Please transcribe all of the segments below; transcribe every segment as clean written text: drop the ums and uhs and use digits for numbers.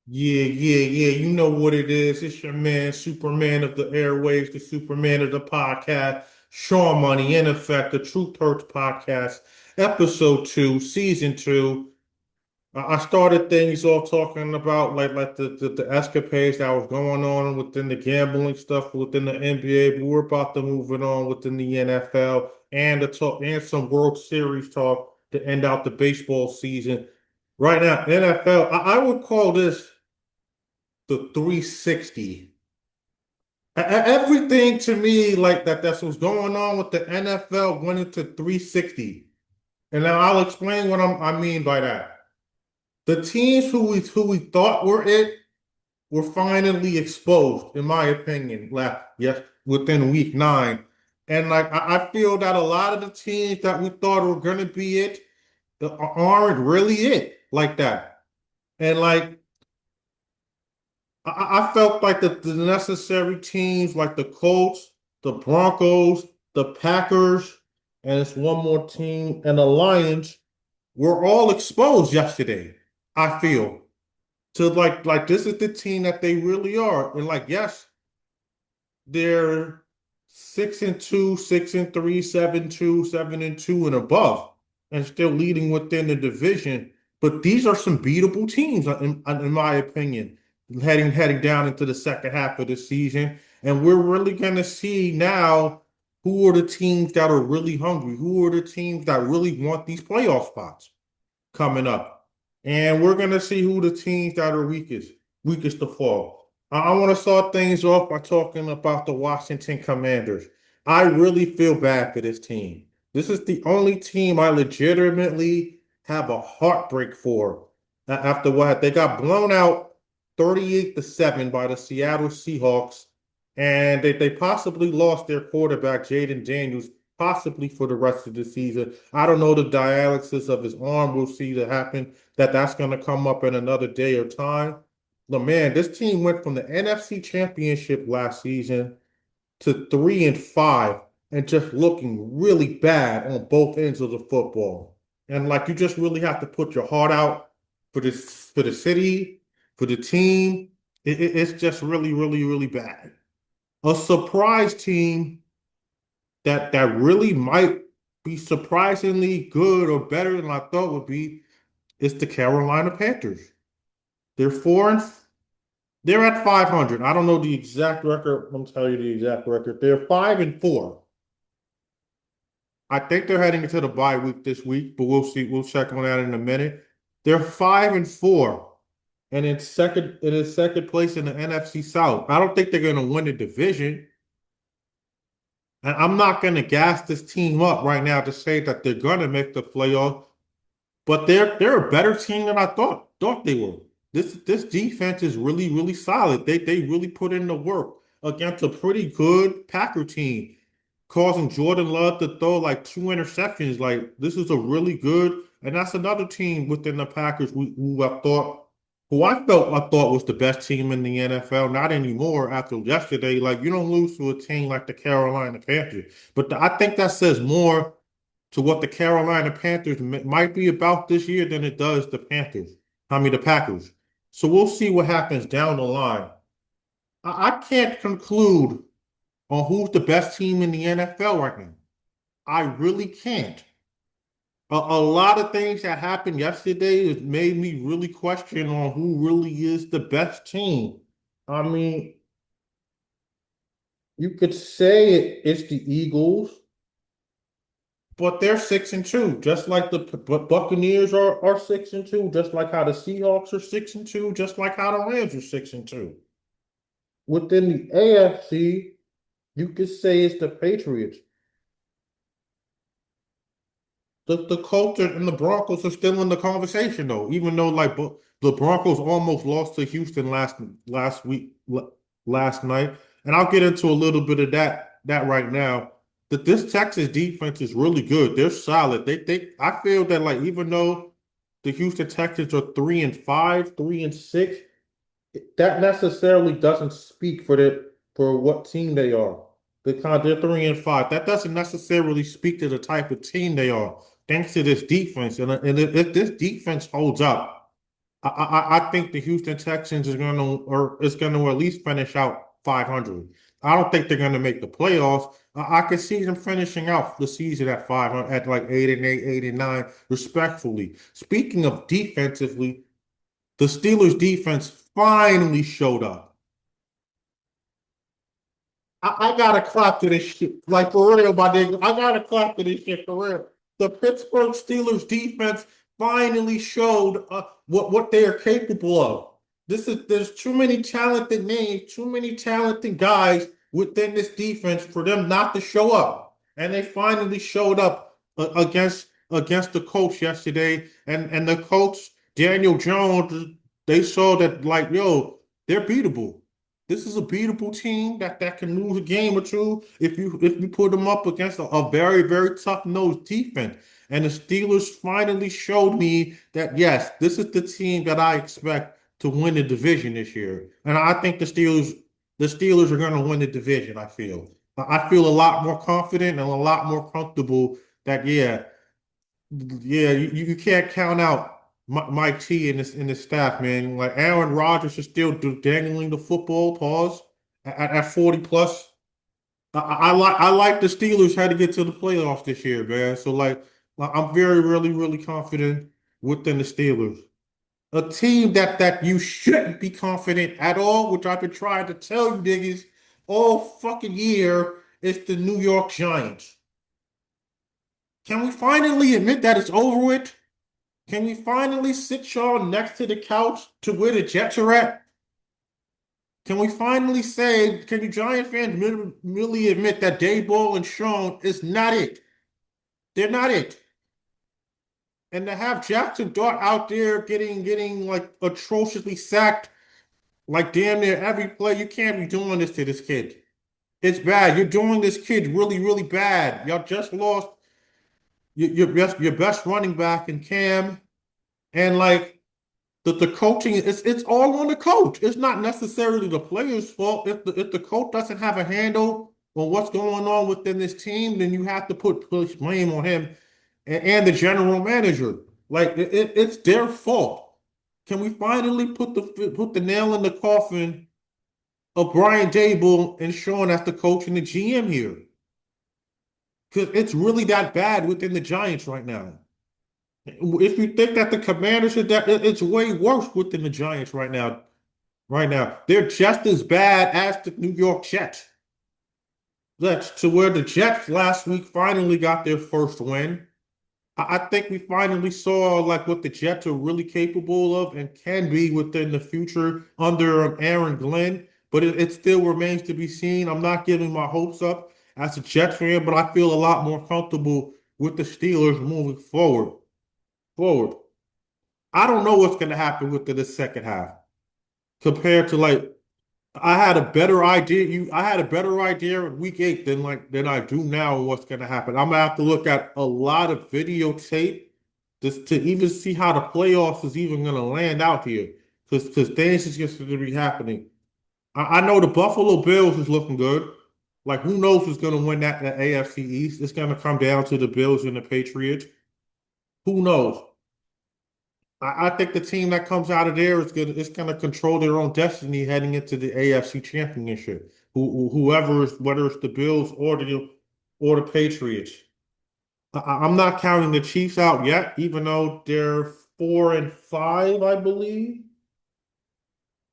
Yeah. You know what it is. It's your man, Superman of the airwaves, the Superman of the podcast, Sean Money, in effect, the Truth Hurts podcast, episode 2, season 2. I started things off talking about like the escapades that was going on within the gambling stuff within the NBA, but we're about to move it on within the NFL and the talk and some World Series talk to end out the baseball season. Right now, NFL, I would call this the 360. Everything to me like that's what's going on with the NFL went into 360. And now I'll explain what I mean by that. The teams who we thought were it were finally exposed, in my opinion, yes, within week 9. And like I feel that a lot of the teams that we thought were gonna be it aren't really it like that. And like I felt like the necessary teams like the Colts, the Broncos, the Packers, and it's one more team, and the Lions were all exposed yesterday, I feel. To like this is the team that they really are. And like, yes, they're 6-2, 6-3, 7-2, 7-2, and above, and still leading within the division. But these are some beatable teams, in my opinion, heading down into the second half of the season. And we're really gonna see now who are the teams that are really hungry, who are the teams that really want these playoff spots coming up. And we're gonna see who the teams that are weakest to fall. I want to start things off by talking about the Washington Commanders. I really feel bad for this team. This is the only team I legitimately have a heartbreak for. After what they got blown out 38-7 by the Seattle Seahawks, and they possibly lost their quarterback, Jaden Daniels, possibly for the rest of the season. I don't know the dialysis of his arm. We'll see that happen. That's going to come up in another day or time. But man, this team went from the NFC Championship last season to 3-5 and just looking really bad on both ends of the football. And like you just really have to put your heart out for the city, for the team. It's just really bad. A surprise team that really might be surprisingly good or better than I thought would be is the Carolina Panthers. They're four and they're at 500. I don't know the exact record. I'm tell you the exact record. They're 5-4. I think they're heading into the bye week this week, but we'll see. We'll check on that in a minute. They're 5-4 and in second place in the NFC South. I don't think they're going to win the division. And I'm not going to gas this team up right now to say that they're going to make the playoffs. But they're a better team than I thought they were. This defense is really solid. They really put in the work against a pretty good Packer team, causing Jordan Love to throw like 2 interceptions. Like this is a really good, and that's another team within the Packers who I thought was the best team in the NFL. Not anymore after yesterday. Like you don't lose to a team like the Carolina Panthers, but I think that says more to what the Carolina Panthers might be about this year than it does the Panthers. I mean, the Packers. So we'll see what happens down the line. I can't conclude on who's the best team in the NFL right now. I really can't. A lot of things that happened yesterday has made me really question on who really is the best team. I mean, you could say it's the Eagles. But they're 6-2, just like the Buccaneers are 6-2, just like how the Seahawks are 6-2, just like how the Rams are 6-2. Within the AFC, you could say it's the Patriots. The Colts and the Broncos are still in the conversation though, even though like the Broncos almost lost to Houston last night, and I'll get into a little bit of that right now. That this Texas defense is really good. They're solid. They I feel that like even though the Houston Texans are 3-5, 3-6, that necessarily doesn't speak for what team they are. Because they're 3-5. That doesn't necessarily speak to the type of team they are, thanks to this defense. And if this defense holds up, I think the Houston Texans is gonna at least finish out 500. I don't think they're gonna make the playoffs. I could see them finishing out the season at 500, at like 8-8, 8-9, respectfully. Speaking of defensively, the Steelers defense finally showed up. I gotta clap to this shit. Like for real, my nigga. I gotta clap to this shit for real. The Pittsburgh Steelers defense finally showed what they are capable of. There's too many talented names, too many talented guys within this defense for them not to show up. And they finally showed up against the Colts yesterday. And the Colts, Daniel Jones, they saw that like, yo, they're beatable. This is a beatable team that can lose a game or two if you put them up against a very, very tough-nosed defense. And the Steelers finally showed me that yes, this is the team that I expect to win the division this year. And I think the Steelers are going to win the division, I feel. I feel a lot more confident and a lot more comfortable that yeah, you can't count out Mike T and this staff, man. Like Aaron Rodgers is still dangling the football, pause, at 40 plus. I like the Steelers had to get to the playoffs this year, man. So I'm very, really, really confident within the Steelers. A team that you shouldn't be confident at all, which I've been trying to tell you niggas all fucking year, is the New York Giants. Can we finally admit that it's over with? Can we finally sit y'all next to the couch to where the Jets are at? Can we finally say, can you Giant fans really admit that Daboll and Sean is not it? They're not it. And to have Jackson Dart out there getting like atrociously sacked, like damn near every play, you can't be doing this to this kid. It's bad. You're doing this kid really, really bad. Y'all just lost your best running back in Cam, and like the coaching, it's all on the coach. It's not necessarily the player's fault. If the coach doesn't have a handle on what's going on within this team, then you have to push blame on him and the general manager. Like it's their fault. Can we finally put the nail in the coffin of Brian Dable and Sean as the coach and the GM here? Because it's really that bad within the Giants right now. If you think that the Commanders are that, it's way worse within the Giants right now. Right now, they're just as bad as the New York Jets. That's to where the Jets last week finally got their first win. I think we finally saw like what the Jets are really capable of and can be within the future under Aaron Glenn. But it still remains to be seen. I'm not giving my hopes up as a Jets fan, but I feel a lot more comfortable with the Steelers moving forward. I don't know what's going to happen within the second half compared to like I had a better idea. I had a better idea in week 8 than I do now of what's going to happen. I'm gonna have to look at a lot of videotape just to even see how the playoffs is even going to land out here because things is just going to be happening. I know the Buffalo Bills is looking good. Like who knows who's going to win that AFC East? It's going to come down to the Bills and the Patriots. Who knows? I think the team that comes out of there is gonna control their own destiny heading into the AFC Championship. Whoever is, whether it's the Bills or the Patriots. I'm not counting the Chiefs out yet, even though they're 4-5, I believe.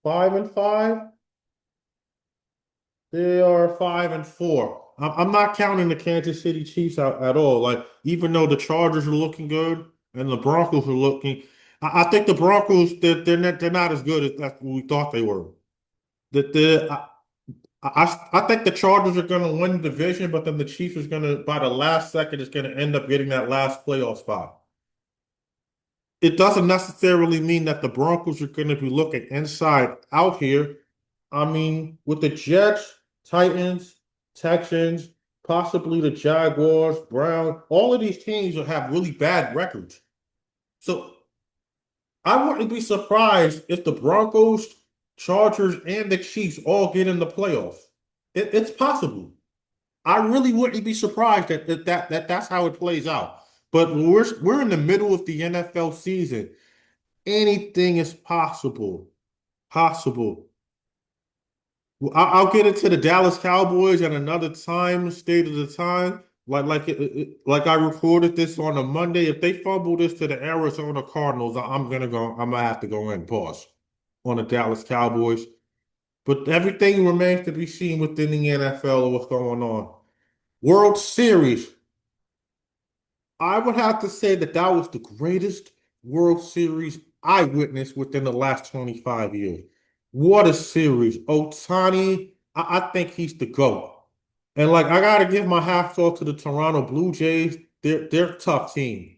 5-5. They are 5-4. I'm not counting the Kansas City Chiefs out at all. Like even though the Chargers are looking good and the Broncos are looking, I think the Broncos they're not as good as what we thought they were. That the I think the Chargers are going to win the division, but then the Chiefs is going to by the last second is going to end up getting that last playoff spot. It doesn't necessarily mean that the Broncos are going to be looking inside out here. I mean, with the Jets, Titans, Texans, possibly the Jaguars, Browns, all of these teams will have really bad records. So I wouldn't be surprised if the Broncos, Chargers, and the Chiefs all get in the playoffs. It's possible. I really wouldn't be surprised that's how it plays out. But we're in the middle of the NFL season. anything is possible. Possible. Well, I'll get into the Dallas Cowboys at another time, state of the time. Like I recorded this on a Monday. If they fumble this to the Arizona Cardinals, I'm gonna go. I'm gonna have to go in and pause on the Dallas Cowboys. But everything remains to be seen within the NFL of what's going on. World Series. I would have to say that that was the greatest World Series I witnessed within the last 25 years. What a series. Ohtani, I think he's the GOAT. And like I gotta give my hats off to the Toronto Blue Jays. They're a tough team.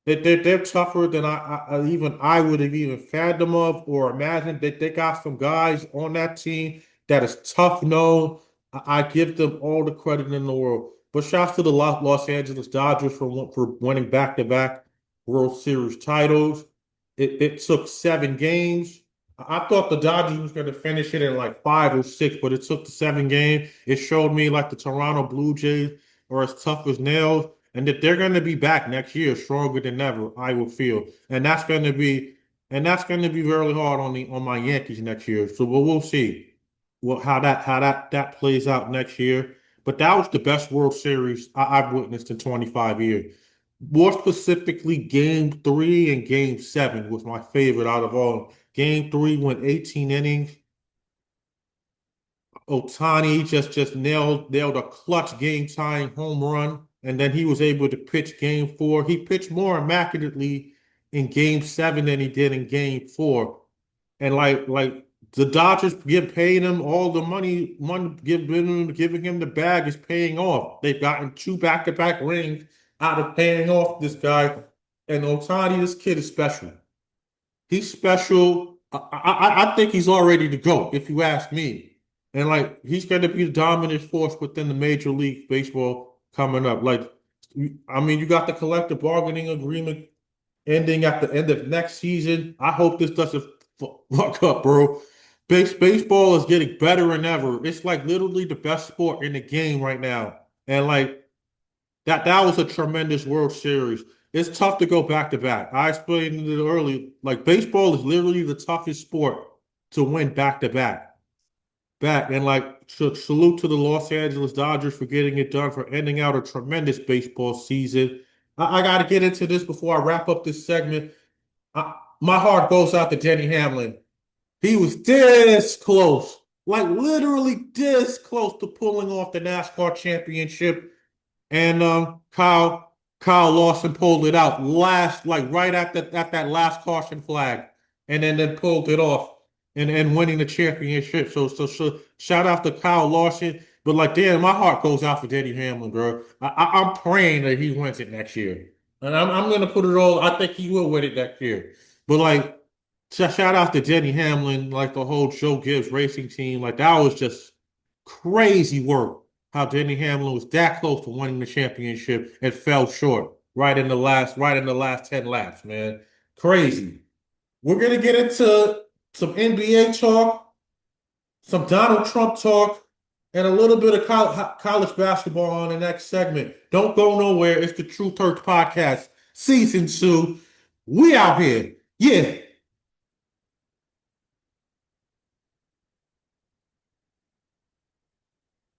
They're tougher than I would have even fathomed of or imagined. They got some guys on that team that is tough known. I give them all the credit in the world. But shouts to the Los Angeles Dodgers for winning back-to-back World Series titles. It took 7 games. I thought the Dodgers was going to finish it in like 5 or 6, but it took the 7 game. It showed me like the Toronto Blue Jays are as tough as nails and that they're going to be back next year stronger than ever, I will feel. And that's going to be really hard on my Yankees next year. So we'll see how that plays out next year. But that was the best World Series I've witnessed in 25 years. More specifically, Game 3 and Game 7 was my favorite out of all. Game 3 went 18 innings. Ohtani just nailed a clutch game tying home run, and then he was able to pitch Game 4. He pitched more immaculately in Game 7 than he did in Game 4. And like the Dodgers get paying him all the money giving him the bag is paying off. They've gotten 2 back-to-back rings out of paying off this guy. And Ohtani, this kid is special. He's special. I think he's already the GOAT, if you ask me. And like he's going to be the dominant force within the Major League Baseball coming up. Like, I mean, you got the collective bargaining agreement ending at the end of next season. I hope this doesn't fuck up, bro. Baseball is getting better than ever. It's like literally the best sport in the game right now. And like that was a tremendous World Series. It's tough to go back to back. I explained it earlier. Like baseball is literally the toughest sport to win back to back. Back and like salute to the Los Angeles Dodgers for getting it done, for ending out a tremendous baseball season. I got to get into this before I wrap up this segment. My heart goes out to Denny Hamlin. He was this close, like literally this close to pulling off the NASCAR championship. And Kyle Lawson pulled it out last, like right at that last caution flag, and then pulled it off and winning the championship. So shout out to Kyle Lawson. But like, damn, my heart goes out for Denny Hamlin, bro. I'm praying that he wins it next year, and I'm gonna put it all. I think he will win it next year. But like, shout out to Denny Hamlin, like the whole Joe Gibbs racing team. Like that was just crazy work. How Denny Hamlin was that close to winning the championship and fell short right in the last 10 laps, man. Crazy. We're gonna get into some NBA talk, some Donald Trump talk, and a little bit of college basketball on the next segment. Don't go nowhere. It's the Truth Hurts Podcast, Season 2. We out here. Yeah.